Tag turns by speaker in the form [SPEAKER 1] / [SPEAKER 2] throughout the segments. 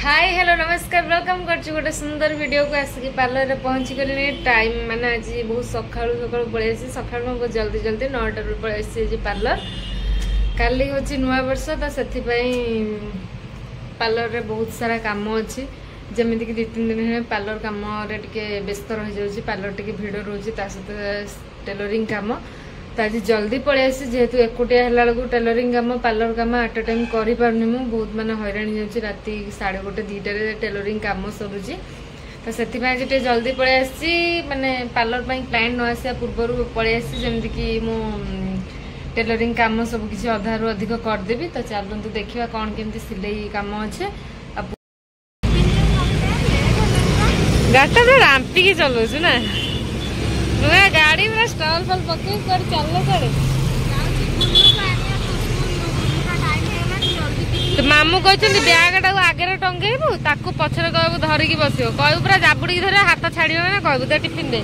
[SPEAKER 1] Hi hello नमस्कार welcome कर गोटे सुंदर वीडियो को आसिक पार्लर रे पहुंची गली टाइम माने आज बहुत सकाळू सकाळू पळै आसी सकाळू बहुत जल्दी जल्दी 9टा रे पळै आसी पार्लर काली होची नुआ वर्ष तो सेथि पई पार्लर रे बहुत सारा काम अछि जेमिति कि 2-3 दिन है पार्लर काम रे टिके व्यस्त रह जाउची पार्लर टिके भिड़ रहउची ता सहित टेलरिंग काम तो आज जल्दी पळै आसी जेहेतु एकुटिया हला लगु टेलरिंग काम पार्लर काम एट टाइम करि पारनी मु बहुत माने हैरान जाउची राती 1:30-2टा रे टेलरिंग काम सरुची तो सेति पई जे जल्दी पळै आसी माने पार्लर पई क्लाइंट न आसिया पूर्वरु पळै आसी जेमिति कि मु टेलरिंग काम सब किसी अधा रु अधिक कर देबी तो चलंतु देखिबा कोन केमति सिलाई काम अछि गाटा तो रांपी की चलोछु ना नुआ गाड़ी पूरा स्टॉल फल पके कर चललो करे तो मामू कहछन बैग टा आगे रे टंगेबू ताकू पछरे कहबू धरि की बसियो कहबू पूरा जाबुडी धरे हाथ छाड़ियो ना कहबू तो टिफिन दे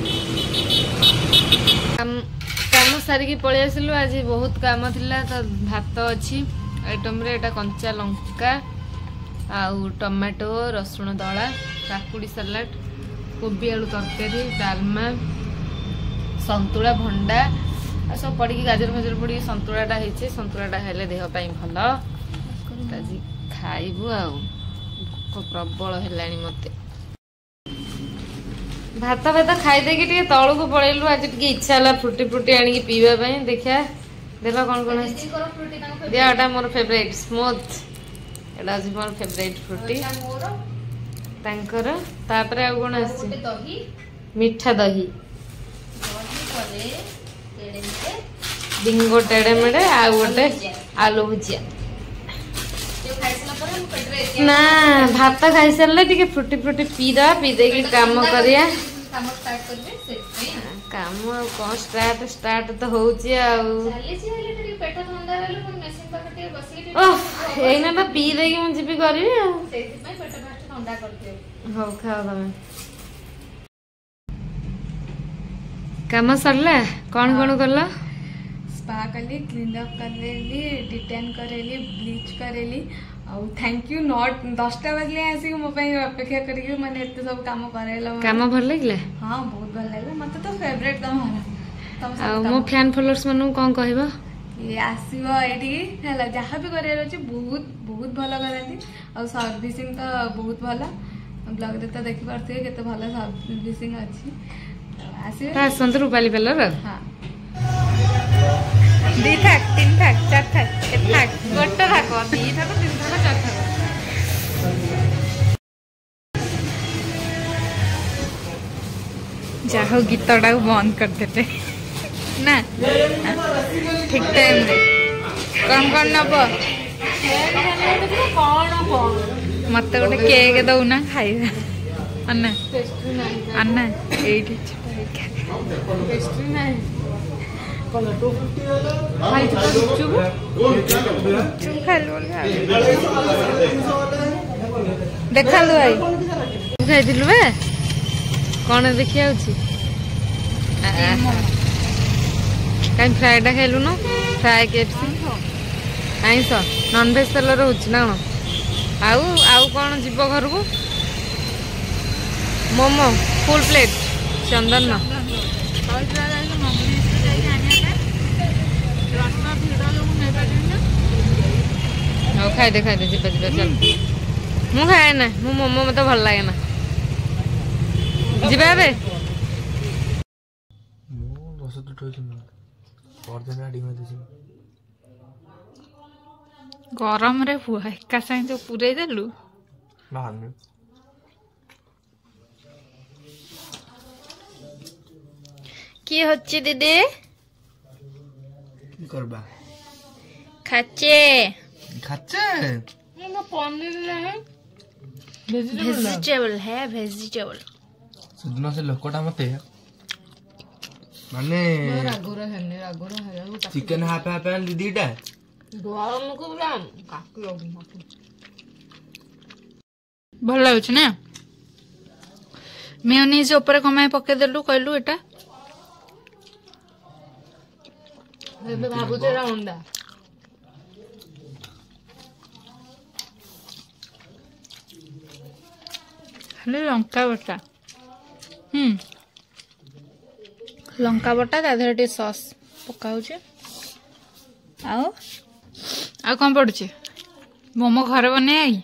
[SPEAKER 1] काम सारी की पळे आसिलु आज बहुत काम थिला तो भात अछि आइटम रे एटा कंचा लंका आउ टमाटो रसुण दळा काकुड़ी सलाड कोबी आलू तरकारी डालमा संतुला भंडा सब पड़ी गाजर फाजर पड़ी संतुलाटा होती संतुलाटा खाइले देह भल आज खाइबू भोक प्रबल है मत भात भात खाई देकी तलू को पलैलु आज टे इच्छा है फ्रुटी फ्रुटी आनिक पीवा देखा देख कौन कौन दिया मोर फेवरेट स्मूथ एटा आज मोर फेवरेट फ्रुटी तापर आ कौन मीठा दही बिंगो टेड़े मेड़े आ गोटे आलू भुजिया ना भात खाई सारे टे फ्रुटी फ्रुटी पीदा पी दे काम करिया काम कौन स्टार्ट तो होची एना तो पी दे मुझे भी करी हो खाओ तमें काम सरला कौन कौन कल
[SPEAKER 2] स्पा कली क्लीन अप करेली डिटेन करेली ब्लीच करेली और थैंक यू नॉट 10टा बजले आसी मो पई अपेक्षा करियो माने एते सब काम करेला
[SPEAKER 1] काम भल लागला
[SPEAKER 2] हां बहुत भल लागला मते तो फेवरेट तमहरा
[SPEAKER 1] आ मो फैन फॉलोअर्स मानु कोन कहबो
[SPEAKER 2] ये आसीबो एठी हला जहा भी करे रहछि बहुत बहुत भलो करंती और सर्विसिंग तो बहुत भलो ब्लॉग रे तो देखि परथे केते भलो सर्विसिंग अछि
[SPEAKER 1] आसंत रूपाली पार्लर
[SPEAKER 2] हाँ 2 थाक 3 थाक 4 थाक 1 थाक
[SPEAKER 1] गोटे थाक 2 थाक 3 थाक 4 थाक
[SPEAKER 2] जाहो गीतटा बंद कर देते ना ठीक टाइम रे कौन नब मत गोटे केक दौना खाइबा अन्ना अन्ना एठी
[SPEAKER 1] पेस्ट्री नहीं
[SPEAKER 2] देखा भाई
[SPEAKER 1] खाई कौन देखिया कहीं फ्राएटा खाइलु न फ्राए केएफसी आईस नॉनवेज तेल रोच ना आउ आउ कौन जीव घर को मोमो फुल प्लेट चंदन खाई दे जीवा जीवा चल मु खाए ना मु मोमो मत भल लगे ना जीवा बे
[SPEAKER 2] गरम रे हुआ एका साइन तो पूरे देलु की होच्छे दीदी
[SPEAKER 3] करबा
[SPEAKER 2] खाचे
[SPEAKER 3] खाचे
[SPEAKER 1] ना पनीर है
[SPEAKER 2] वेजिटेबल है वेजिटेबल
[SPEAKER 3] सुदिन से लोकटा मते माने
[SPEAKER 1] रागोरा है
[SPEAKER 3] चिकन हाफ हाफ एंड दीटा
[SPEAKER 1] गरम को पूरा काकी लगू
[SPEAKER 2] भल लागछ ना मेयोनीज ऊपर कमाय पके देलु कहलु एटा
[SPEAKER 1] भाबुचे अंडा
[SPEAKER 4] खाली लंका बटा लंका बटा ता देहरे सॉस पकाउछे आ कौन पड़ुचे मोमो घर बने आई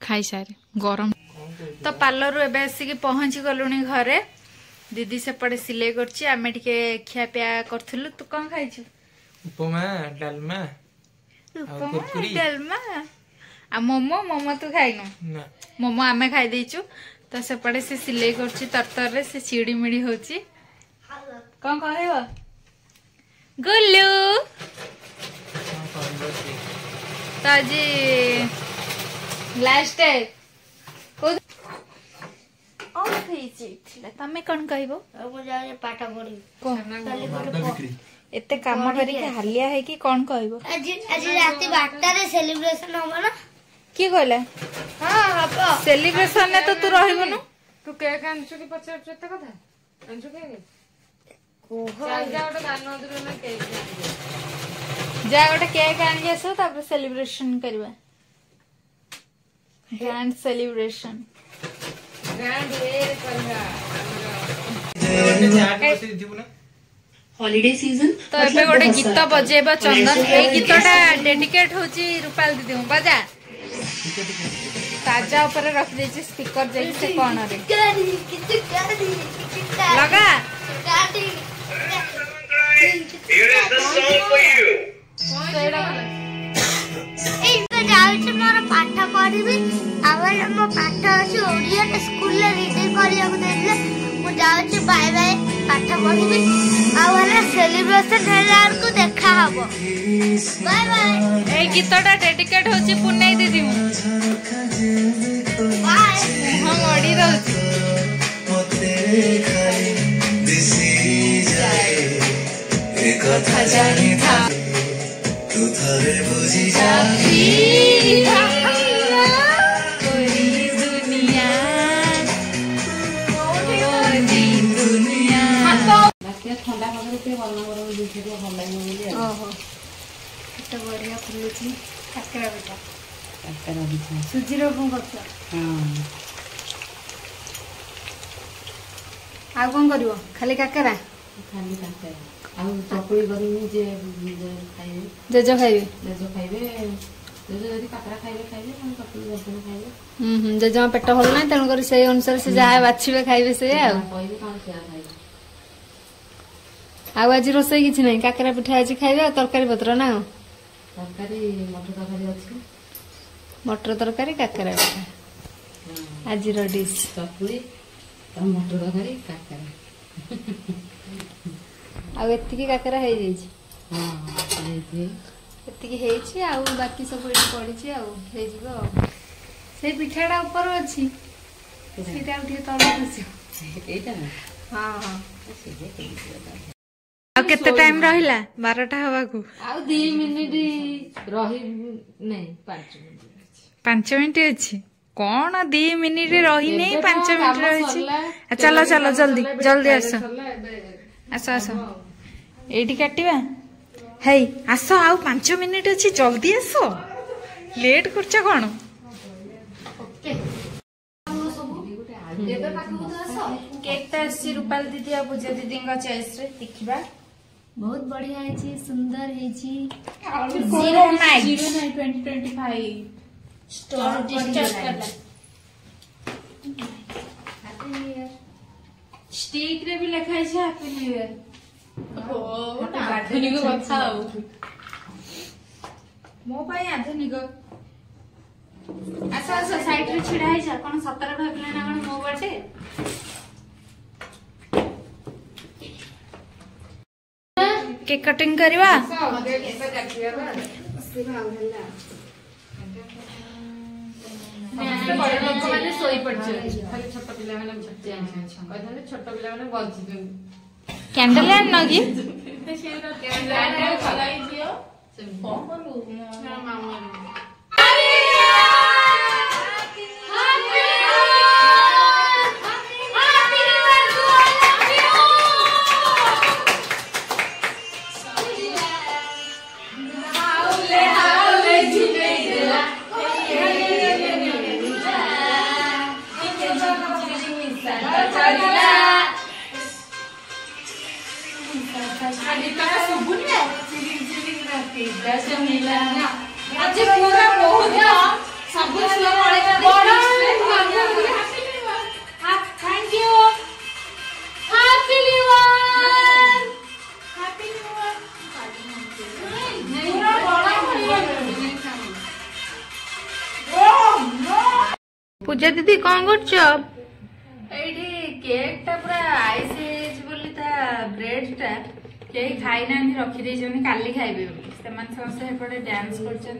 [SPEAKER 4] खाई सारे गरम तो पार्लर एबे आसिक पहुँची गलुणी घरे दीदी सेपटे सिलाई करछि आमे टिके खिया पिया करथुलु तू कौन खाइछु
[SPEAKER 3] उपमा डालमा
[SPEAKER 4] डालमा आ मोमो मोमो तू खाइनु
[SPEAKER 3] ना
[SPEAKER 4] मोमो आमे खाई देइछु तो सेपटे से सिलाई करछि तरतर रे से चिड़ी मिड़ी होछि कौन कहबो गुल्लू तो आज लास्ट तमे कौन कहबो
[SPEAKER 1] पाठ पढ़ी
[SPEAKER 4] एते काम करिके हालिया है कि कौन कहबो
[SPEAKER 1] आज रात 12 रे सेलिब्रेशन होबो ना
[SPEAKER 4] की कहले
[SPEAKER 1] हां हबो
[SPEAKER 4] सेलिब्रेशन ने तो तू रहबो नु
[SPEAKER 1] तू केक आनछु कि पचार एते कथा आनछु केक ओहो जा ओटा दानो दरु ना केक
[SPEAKER 4] जा गोटे केक आनि आसो तापर सेलिब्रेशन करबा ग्रैंड सेलिब्रेशन
[SPEAKER 1] ग्रैंड वे करबा
[SPEAKER 5] हॉलिडे सीजन
[SPEAKER 4] तो एबे गोटे गीत बजेबा चंदन ए गीतटा डेडिकेट होची रूपाल दीदी हूं बजा ताजा ऊपर रख देछि स्पीकर जाई से कोन रे लगा
[SPEAKER 6] Here is the song for you.
[SPEAKER 7] मोर पाठ पढ़ी मो पाठ अच्छे ओडिया स्कूल रीडिंग करने मुझे बाय बाय पाठ पढ़ी सेलिब्रेशन को देखा हम बाय बाय
[SPEAKER 4] ए गीतटा डेडिकेट होची पुन्नै दीदी हूं
[SPEAKER 7] बाय
[SPEAKER 4] हम ओडी रहउची कथा जानी था तू थारे बुझी जाती पूरी दुनिया
[SPEAKER 5] ठंडा पागे गरम गरम जिस भल लगे
[SPEAKER 4] ओहो केते बढ़िया फुलुची काकरा बेटा
[SPEAKER 5] काकरा बिछा
[SPEAKER 4] सुजी रो कोन करछ
[SPEAKER 5] हां
[SPEAKER 4] आ कोन करिवो खाली काकरा
[SPEAKER 5] खाली काकरा आ चकुली करनी जे खाइबे
[SPEAKER 4] जेजो खाइबे
[SPEAKER 5] जदि काकरा खाइबे हम चकुली करनी खाइबे
[SPEAKER 4] जेजो पेट होल ना तेन करी से अनुसार से जहा बाछिबे खाइबे से आ
[SPEAKER 5] कहबे कोन से खाइबे
[SPEAKER 4] आज रोसई किछि नै काकरा पिठा आज खाइबे तरकारी पत्र ना
[SPEAKER 5] तरकारी मटर तरकारी अछि
[SPEAKER 4] मटर तरकारी काकरा पिठा आज रो डिश
[SPEAKER 5] चकुली मटर तरकारी काकरा
[SPEAKER 4] आ एतिकी काकरा हे जाइछि
[SPEAKER 5] हां
[SPEAKER 4] एतिकी हेछि आ बाकी सब एठी पडिछि आ हे जिवो से पिठाडा ऊपर अछि सेटा उठी तळ खसि
[SPEAKER 5] एटा
[SPEAKER 4] हां हां
[SPEAKER 5] आ
[SPEAKER 4] केते टाइम रहिला 12टा हवा को
[SPEAKER 1] आ 2 मिनिट रही नहीं 5 मिनिट
[SPEAKER 4] 5 मिनिट अछि कोन 2 मिनिट रही नहीं 5 मिनिट रहिछि चलो चलो जल्दी जल्दी आसो आसो आसो एठी काटिबा हे आसो आ 5 मिनिट अछि जल्दी आसो लेट करछ कोन केक ता सी रूपाल दीदी आ पूजा दीदी का चॉइस रे देखिबा
[SPEAKER 1] बहुत बढ़िया है सुंदर है
[SPEAKER 4] 2025
[SPEAKER 1] स्टोर
[SPEAKER 4] स्टिक रे भी लिखा है हैप्पी न्यू ईयर ओ आधुनिक कथा मो पाई आधुनिक आसा आसा साइड रे छिड़ा है जा कोन सतर भागले ना कोन मो बाटे केक कटिंग करवा कैंडल आन कि दिवस मिला आज पूरा बहुत सब छुआ बड़ा thank you happy new year happy new year Pooja दीदी कौन करछ एठी केक टा पूरा आइस बोली ता ब्रेड टा केही खाई ना रखी देछन काली खाइबे सेमान समस्त हेपडे डांस करछन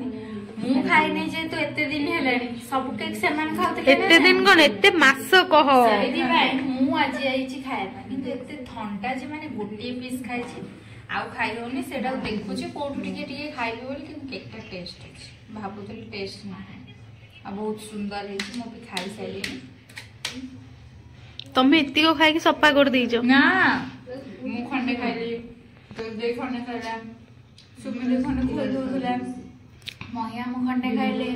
[SPEAKER 4] मु खाई नै जे तो एते दिन हेलानी सब केक सेमान खाउते एते दिन कोन एते मास कह सेदी भाई मु आज आइछि खाइबा किंतु एते ठंडा जे माने गोटी पीस खाइछि आउ खाइ होनी सेडा देखुछि कोठु टिके खाइबे बोली किंतु केक टा टेस्ट अछि भाबुतली टेस्ट ना है आ बहुत सुंदर है मो भी खाई साइली तमे इत्ती को खाई के सप्पा कर देइजो ना मु खंडे खाइली तो दे खंडे खाइला सुमी दे खंडे खोल दोला महिया मु खंडे खाइले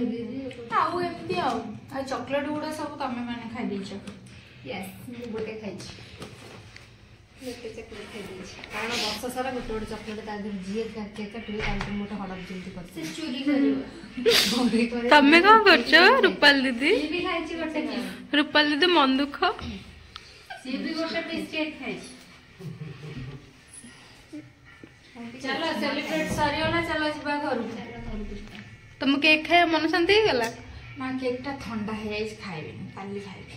[SPEAKER 4] आउ एमती आउ आ चॉकलेट गुडा सब तमे माने खाइ देइजो यस मु गोटे खाइछि गोटे चॉकलेट खाइ देइछि कारण वर्ष सारा गोटे गोटे चॉकलेट ता दे जिए केक काटुए ता मोटे हडप जल्दी कर से चोरी करियो तमे कौन करछो रूपाल दीदी सी भी खाइछि गोटे रूपाल दीदी मन दुख सी भी गोटे पीस केक खाइछि चलो सेलिब्रेट सरियोला चलो जिबा घर तुम केक खाए मन शांति गला ना केक टा ठंडा है जाइछ खाइबे काली खाइबे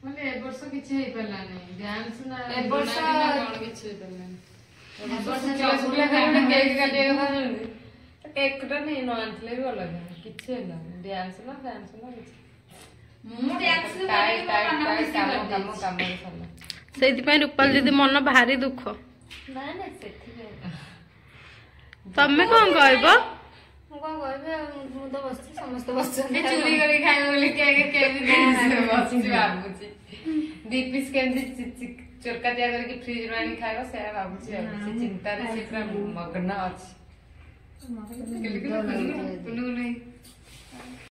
[SPEAKER 1] माने ए वर्ष किछ हे पला नै डांस ना
[SPEAKER 4] ए वर्ष
[SPEAKER 1] किछ हे पला नै ए वर्ष चला करे केक काटे केक टा नै न आनले भी अलग किछ हेला डांस ना
[SPEAKER 4] मु डांस
[SPEAKER 1] काम सरला
[SPEAKER 4] सेति पय रूपाल दीदी मन भारी दुख
[SPEAKER 1] ना ना सेथि
[SPEAKER 4] तमे कोन कहबो
[SPEAKER 1] मु कोन कहबे मु तो बसछि समस्त बसछि
[SPEAKER 4] चोरी करी खाइ बोली केक
[SPEAKER 1] बसछि बाबूजी दी पीस केंदी चोरका दिया करके फ्रिज रो आनी खाइबो से बाबूजी से चिंता रे से पूरा मग्न अछि